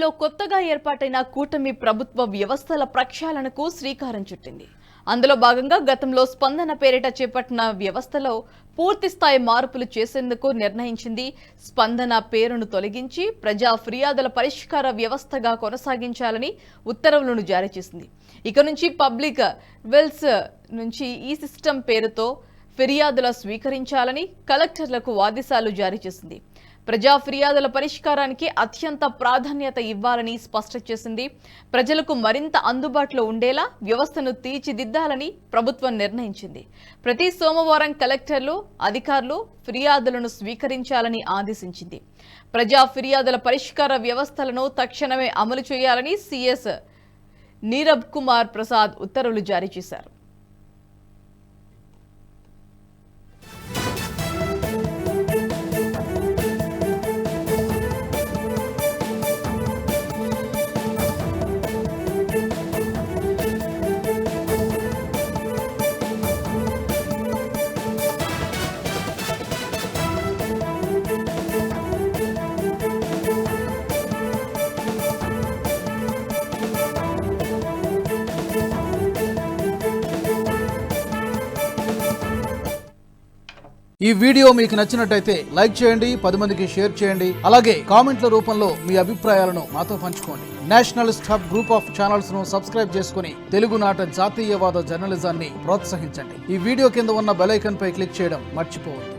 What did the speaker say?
ఏపీలో కొత్తగా ఏర్పాటైన కూటమి ప్రభుత్వ వ్యవస్థల ప్రక్షాళనకు శ్రీకారం చుట్టింది. అందులో భాగంగా గతంలో స్పందన పేరిట చేపట్టిన వ్యవస్థలో పూర్తిస్థాయి మార్పులు చేసేందుకు నిర్ణయించింది. స్పందన పేరును తొలగించి ప్రజా ఫిర్యాదుల పరిష్కార వ్యవస్థగా కొనసాగించాలని ఉత్తర్వులను జారీ చేసింది. ఇక నుంచి పబ్లిక్ వెల్స్ నుంచి ఈ సిస్టమ్ పేరుతో ఫిర్యాదుల స్వీకరించాలని కలెక్టర్లకు ఆదేశాలు జారీ చేసింది. ప్రజా ఫిర్యాదుల పరిష్కారానికి అత్యంత ప్రాధాన్యత ఇవ్వాలని స్పష్టం చేసింది. ప్రజలకు మరింత అందుబాటులో ఉండేలా వ్యవస్థను తీర్చిదిద్దాలని ప్రభుత్వం నిర్ణయించింది. ప్రతి సోమవారం కలెక్టర్లు, అధికారులు ఫిర్యాదులను స్వీకరించాలని ఆదేశించింది. ప్రజా ఫిర్యాదుల పరిష్కార వ్యవస్థలను తక్షణమే అమలు చేయాలని సీఎస్ నీరబ్ కుమార్ ప్రసాద్ ఉత్తర్వులు జారీ చేశారు. ఈ వీడియో మీకు నచ్చినట్టయితే లైక్ చేయండి, 10 మందికి షేర్ చేయండి. అలాగే కామెంట్ల రూపంలో మీ అభిప్రాయాలను మాతో పంచుకోండి. Nationalist hub group of channels ను సబ్స్క్రైబ్ చేసుకుని తెలుగునాట జాతీయవాద జర్నలిజాన్ని ప్రోత్సహించండి. ఈ వీడియో కింద ఉన్న బెల్ ఐకాన్ పై క్లిక్ చేయడం మర్చిపోవద్దు.